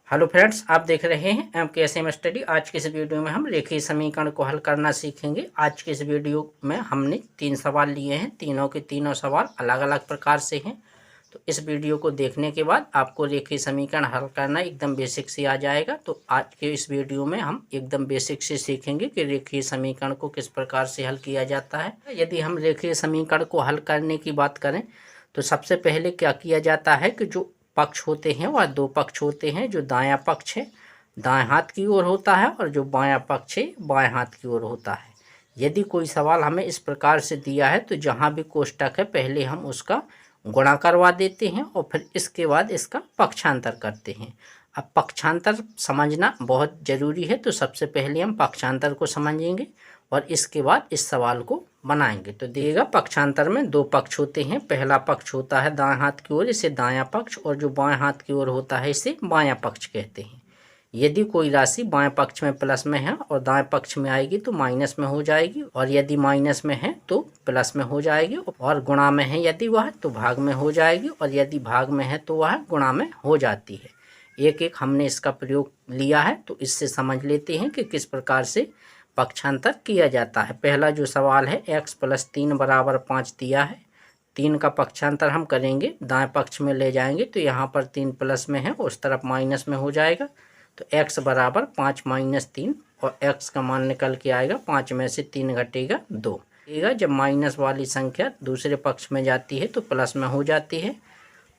Hello friends, आप देख रहे हैं MKSM स्टडी। आज के इस वीडियो में हम रेखीय समीकरण को हल करना सीखेंगे। आज के इस वीडियो में हमने 3 सवाल लिए हैं। तीनों के तीनों सवाल अलग अलग प्रकार से हैं। तो इस वीडियो को देखने के बाद आपको रेखीय समीकरण हल करना एकदम बेसिक से आ जाएगा। तो आज के इस वीडियो में हम एकदम बेसिक से सीखेंगे कि रेखीय समीकरण को किस प्रकार से हल किया जाता है। यदि हम रेखीय समीकरण को हल करने की बात करें तो सबसे पहले क्या किया जाता है कि जो पक्ष होते हैं वह 2 पक्ष होते हैं। जो दायां पक्ष है दाएं हाथ की ओर होता है और जो बायां पक्ष है बाएं हाथ की ओर होता है। यदि कोई सवाल हमें इस प्रकार से दिया है तो जहां भी कोष्टक है पहले हम उसका गुणा करवा देते हैं और फिर इसके बाद इसका पक्षांतर करते हैं। अब पक्षांतर समझना बहुत ज़रूरी है, तो सबसे पहले हम पक्षांतर को समझेंगे और इसके बाद इस सवाल को बनाएंगे। तो देखिएगा, पक्षांतर में 2 पक्ष होते हैं। पहला पक्ष होता है दाएं हाथ की ओर, इसे दायां पक्ष, और जो बाएं हाथ की ओर होता है इसे बायां पक्ष कहते हैं। यदि कोई राशि बाएं पक्ष में प्लस में है और दाएं पक्ष में आएगी तो माइनस में हो जाएगी, और यदि माइनस में है तो प्लस में हो जाएगी, और गुणा में है यदि वह तो भाग में हो जाएगी, और यदि भाग में है तो वह गुणा में हो जाती है। एक एक हमने इसका प्रयोग लिया है, तो इससे समझ लेते हैं कि किस प्रकार से पक्षांतर किया जाता है। पहला जो सवाल है x + 3 = 5 दिया है। 3 का पक्षांतर हम करेंगे, दाएं पक्ष में ले जाएंगे तो यहाँ पर 3 प्लस में है, उस तरफ माइनस में हो जाएगा। तो x = 5 - 3, और x का मान निकल के आएगा 5 में से 3 घटेगा 2। जब माइनस वाली संख्या दूसरे पक्ष में जाती है तो प्लस में हो जाती है।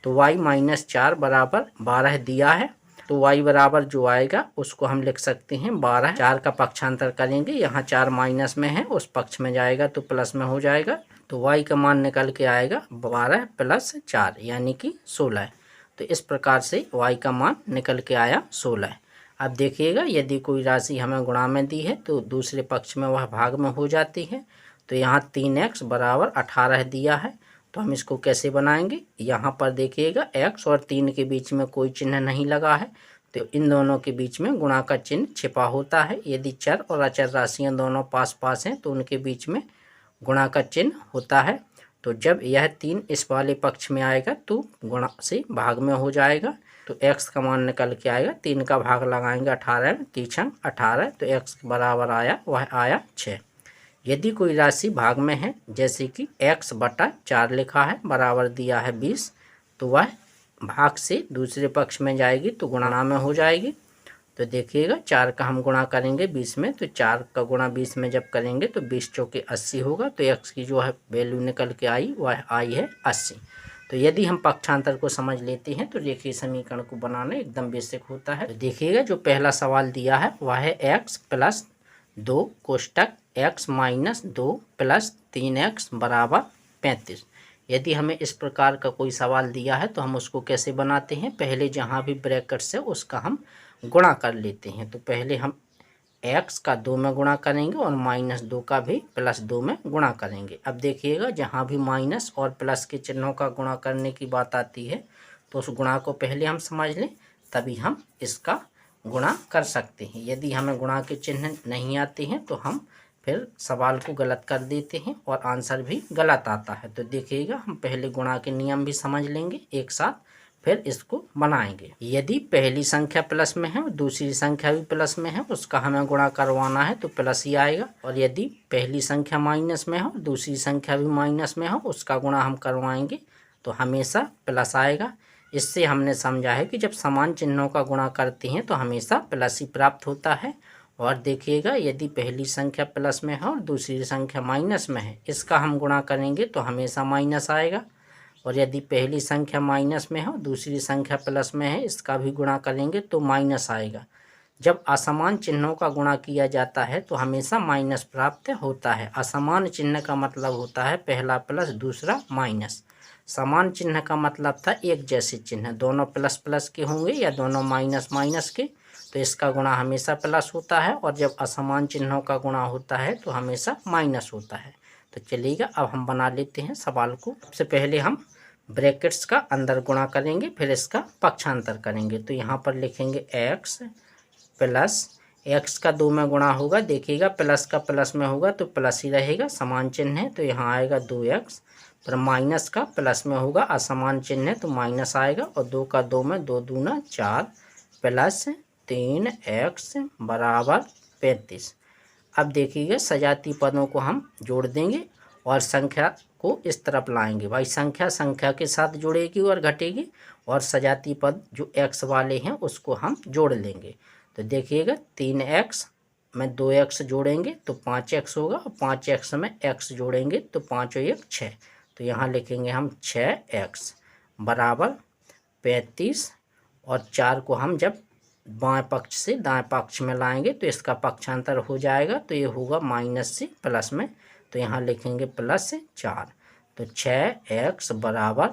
तो y - 4 = 12 दिया है। तो y बराबर जो आएगा उसको हम लिख सकते हैं 12। 4 का पक्षांतर करेंगे, यहाँ 4 माइनस में है, उस पक्ष में जाएगा तो प्लस में हो जाएगा। तो y का मान निकल के आएगा 12 + 4 यानी कि 16। तो इस प्रकार से y का मान निकल के आया 16। अब देखिएगा, यदि कोई राशि हमें गुणा में दी है तो दूसरे पक्ष में वह भाग में हो जाती है। तो यहाँ 3x = 18 दिया है। तो हम इसको कैसे बनाएंगे, यहाँ पर देखिएगा x और 3 के बीच में कोई चिन्ह नहीं लगा है, तो इन दोनों के बीच में गुणा का चिन्ह छिपा होता है। यदि चर और अचर राशियाँ दोनों पास पास हैं तो उनके बीच में गुणा का चिन्ह होता है। तो जब यह 3 इस वाले पक्ष में आएगा तो गुणा से भाग में हो जाएगा। तो x का मान निकल के आएगा, 3 का भाग लगाएंगे 18 में, 3 × 18, तो x बराबर आया वह आया 6। यदि कोई राशि भाग में है, जैसे कि x/4 लिखा है, बराबर दिया है 20, तो वह भाग से दूसरे पक्ष में जाएगी तो गुणा में हो जाएगी। तो देखिएगा, 4 का हम गुणा करेंगे 20 में, तो 4 का गुणा 20 में जब करेंगे तो 20 × 4 = 80 होगा। तो x की जो है वैल्यू निकल के आई वह आई है 80। तो यदि हम पक्षांतर को समझ लेते हैं तो रेखीय समीकरण को बनाना एकदम बेसिक होता है। तो देखिएगा, जो पहला सवाल दिया है वह है x + 2 कोष्टक x - 2 + 3x = 35। यदि हमें इस प्रकार का कोई सवाल दिया है तो हम उसको कैसे बनाते हैं, पहले जहाँ भी ब्रैकेट्स है उसका हम गुणा कर लेते हैं। तो पहले हम x का 2 में गुणा करेंगे और -2 का भी +2 में गुणा करेंगे। अब देखिएगा, जहाँ भी माइनस और प्लस के चिन्हों का गुणा करने की बात आती है तो उस गुणा को पहले हम समझ लें, तभी हम इसका गुणा कर सकते हैं। यदि हमें गुणा के चिन्ह नहीं आते हैं तो हम फिर सवाल को गलत कर देते हैं और आंसर भी गलत आता है। तो देखिएगा, हम पहले गुणा के नियम भी समझ लेंगे एक साथ, फिर इसको बनाएंगे। यदि पहली संख्या प्लस में है और दूसरी संख्या भी प्लस में है, उसका हमें गुणा करवाना है तो प्लस ही आएगा। और यदि पहली संख्या माइनस में हो और दूसरी संख्या भी माइनस में हो, उसका गुणा हम करवाएंगे तो हमेशा प्लस आएगा। इससे हमने समझा है कि जब समान चिन्हों का गुणा करते हैं तो हमेशा प्लस ही प्राप्त होता है। और देखिएगा, यदि पहली संख्या प्लस में है और दूसरी संख्या माइनस में है, इसका हम गुणा करेंगे तो हमेशा माइनस आएगा। और यदि पहली संख्या माइनस में है और दूसरी संख्या प्लस में है, इसका भी गुणा करेंगे तो माइनस आएगा। जब असमान चिन्हों का गुणा किया जाता है तो हमेशा माइनस प्राप्त होता है। असमान चिन्ह का मतलब होता है पहला प्लस दूसरा माइनस। समान चिन्ह का मतलब था एक जैसे चिन्ह, दोनों प्लस प्लस के होंगे या दोनों माइनस माइनस के, तो इसका गुणा हमेशा प्लस होता है। और जब असमान चिन्हों का गुणा होता है तो हमेशा माइनस होता है। तो चलिएगा, अब हम बना लेते हैं सवाल को। सबसे पहले हम ब्रैकेट्स का अंदर गुणा करेंगे, फिर इसका पक्षांतर करेंगे। तो यहाँ पर लिखेंगे x + x का 2 में गुणा होगा। देखिएगा, प्लस का प्लस में होगा तो प्लस ही रहेगा, समान चिन्ह है तो यहाँ आएगा 2x। पर माइनस का प्लस में होगा, असमान चिन्ह है तो माइनस आएगा। और 2 का 2 में 2 दूना 4 प्लस 3x बराबर 35। अब देखिएगा सजातीय पदों को हम जोड़ देंगे और संख्या को इस तरफ लाएंगे। भाई संख्या संख्या के साथ जुड़ेगी और घटेगी, और सजातीय पद जो x वाले हैं उसको हम जोड़ लेंगे। तो देखिएगा 3x में 2x जोड़ेंगे तो 5x होगा, और 5x में x जोड़ेंगे तो 5 और 1 6। तो यहाँ लिखेंगे हम 6x बराबर 35, और 4 को हम जब बाएं पक्ष से दाएं पक्ष में लाएंगे तो इसका पक्षांतर हो जाएगा, तो ये होगा माइनस से प्लस में। तो यहाँ लिखेंगे प्लस 4। तो 6x बराबर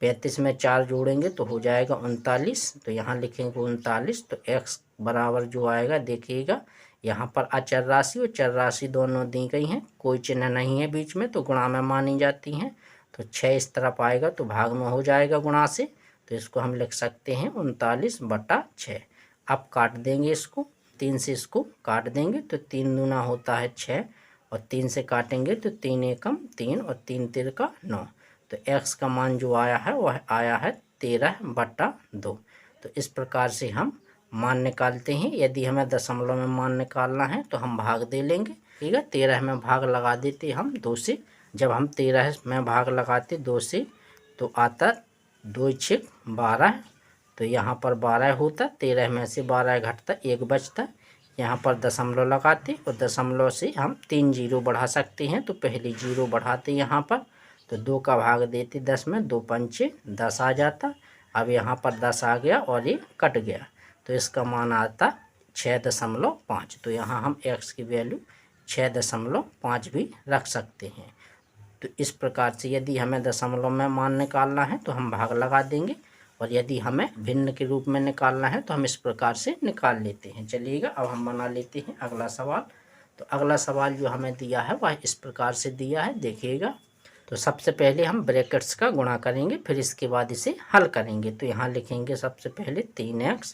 35 में 4 जोड़ेंगे तो हो जाएगा 39। तो यहाँ लिखेंगे 39। तो x बराबर जो आएगा देखिएगा यहाँ पर अचर राशि और चर राशि दोनों दी गई हैं, कोई चिन्ह नहीं है बीच में, तो गुणा में मानी जाती हैं। तो 6 इस तरफ आएगा तो भाग में हो जाएगा गुणा से, तो इसको हम लिख सकते हैं 39/6। अब काट देंगे इसको, 3 से इसको काट देंगे तो 3 दूना होता है 6, और 3 से काटेंगे तो 3 एकम 3 और 3 तिरका 9। तो x का मान जो आया है वह आया है 13/2। तो इस प्रकार से हम मान निकालते हैं। यदि हमें दशमलव में मान निकालना है तो हम भाग दे लेंगे, ठीक है। 13 में भाग लगा देते हम 2 से। जब हम 13 में भाग लगाते 2 से तो आता 2 6 12। तो यहाँ पर 12 होता, 13 में से 12 घटता 1 बचता। यहाँ पर दशमलव लगाते और दशमलव से हम 3 जीरो बढ़ा सकते हैं, तो पहले जीरो बढ़ाते यहाँ पर। तो 2 का भाग देते 10 में, 2 पंचे 10 आ जाता। अब यहाँ पर 10 आ गया और ये कट गया, तो इसका मान आता 6.5। तो यहाँ हम x की वैल्यू 6.5 भी रख सकते हैं। तो इस प्रकार से यदि हमें दशमलव में मान निकालना है तो हम भाग लगा देंगे, और यदि हमें भिन्न के रूप में निकालना है तो हम इस प्रकार से निकाल लेते हैं। चलिएगा अब हम बना लेते हैं अगला सवाल। तो अगला सवाल जो हमें दिया है वह इस प्रकार से दिया है, देखिएगा। तो सबसे पहले हम ब्रैकेट्स का गुणा करेंगे, फिर इसके बाद इसे हल करेंगे। तो यहाँ लिखेंगे सबसे पहले 3x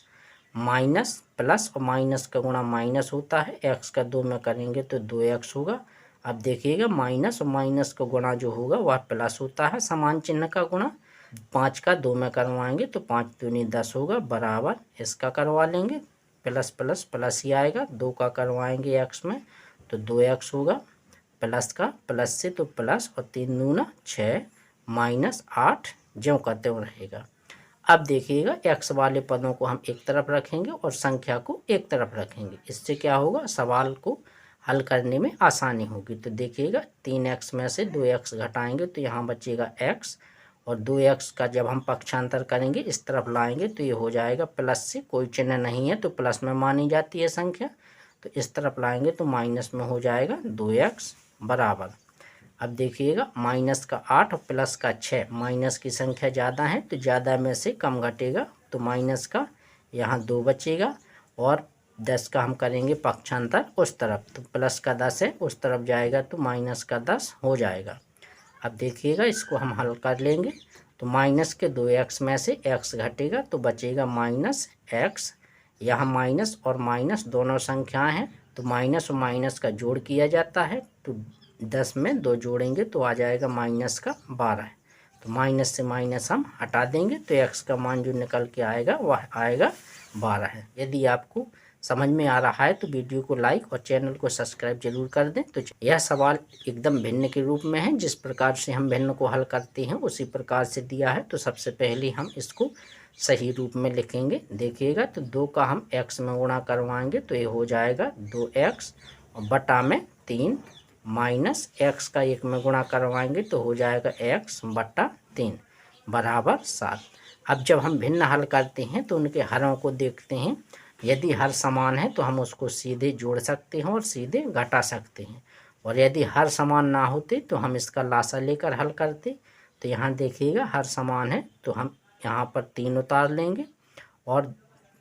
माइनस प्लस, और माइनस का गुणा माइनस होता है, x का 2 में करेंगे तो 2x होगा। अब देखिएगा माइनस और माइनस का गुणा जो होगा वह प्लस होता है, समान चिन्ह का गुणा। 5 का 2 में करवाएंगे तो 5 दूनी 10 होगा, बराबर इसका करवा लेंगे, प्लस प्लस प्लस ही आएगा। 2 का करवाएंगे x में तो 2x होगा, प्लस का प्लस से तो प्लस, और 3 दूना 6 माइनस 8 ज्यों का त्यों रहेगा। अब देखिएगा x वाले पदों को हम एक तरफ रखेंगे और संख्या को एक तरफ रखेंगे। इससे क्या होगा, सवाल को हल करने में आसानी होगी। तो देखिएगा 3x में से 2x घटाएंगे तो यहाँ बचेगा x, और 2x का जब हम पक्षांतर करेंगे इस तरफ लाएंगे तो ये हो जाएगा प्लस से, कोई चिन्ह नहीं है तो प्लस में मानी जाती है संख्या। तो इस तरफ लाएंगे तो माइनस में हो जाएगा 2x बराबर। अब देखिएगा माइनस का 8 और प्लस का 6, माइनस की संख्या ज़्यादा है तो ज़्यादा में से कम घटेगा, तो माइनस का यहाँ 2 बचेगा, और 10 का हम करेंगे पक्षांतर उस तरफ, तो प्लस का 10 है उस तरफ जाएगा तो माइनस का 10 हो जाएगा। अब देखिएगा इसको हम हल कर लेंगे। तो माइनस के 2x में से x घटेगा तो बचेगा माइनस x। यहाँ माइनस और माइनस दोनों संख्याएं हैं, तो माइनस और माइनस का जोड़ किया जाता है, तो 10 में 2 जोड़ेंगे तो आ जाएगा माइनस का 12। तो माइनस से माइनस हम हटा देंगे तो x का मान जो निकल के आएगा वह आएगा 12 है। यदि आपको समझ में आ रहा है तो वीडियो को लाइक और चैनल को सब्सक्राइब जरूर कर दें। तो यह सवाल एकदम भिन्न के रूप में है, जिस प्रकार से हम भिन्न को हल करते हैं उसी प्रकार से दिया है। तो सबसे पहले हम इसको सही रूप में लिखेंगे। देखिएगा तो 2 का हम x में गुणा करवाएंगे तो ये हो जाएगा 2x, और बटा में 3 माइनस x का 1 में गुणा करवाएंगे तो हो जाएगा x बटा 3 बराबर 7। अब जब हम भिन्न हल करते हैं तो उनके हरों को देखते हैं। यदि हर समान है तो हम उसको सीधे जोड़ सकते हैं और सीधे घटा सकते हैं, और यदि हर समान ना होते तो हम इसका लासा लेकर हल करते। तो यहाँ देखिएगा हर समान है तो हम यहाँ पर 3 उतार लेंगे और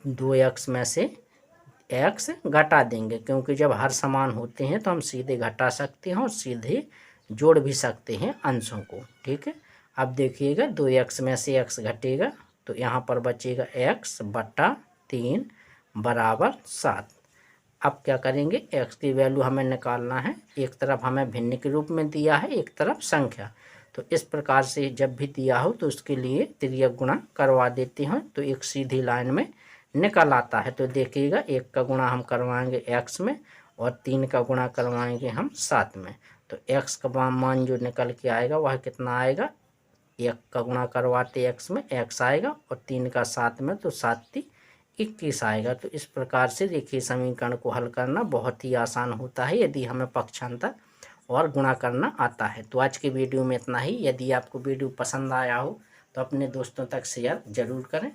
2x में से x घटा देंगे, क्योंकि जब हर समान होते हैं तो हम सीधे घटा सकते हैं और सीधे जोड़ भी सकते हैं अंशों को, ठीक है। अब देखिएगा 2x में से x घटेगा तो यहाँ पर बचेगा x बटा 3 बराबर 7। अब क्या करेंगे, x की वैल्यू हमें निकालना है। एक तरफ हमें भिन्न के रूप में दिया है, एक तरफ संख्या। तो इस प्रकार से जब भी दिया हो तो उसके लिए तिर्यक गुणा करवा देते हैं, तो एक सीधी लाइन में निकल आता है। तो देखिएगा 1 का गुणा हम करवाएंगे x में और 3 का गुणा करवाएंगे हम 7 में। तो x का मान जो निकल के आएगा वह कितना आएगा, 1 का गुणा करवाते x में x आएगा और 3 का 7 में, तो 7 × 21 आएगा। तो इस प्रकार से देखिए समीकरण को हल करना बहुत ही आसान होता है यदि हमें पक्षांतर और गुणा करना आता है। तो आज की वीडियो में इतना ही। यदि आपको वीडियो पसंद आया हो तो अपने दोस्तों तक शेयर ज़रूर करें।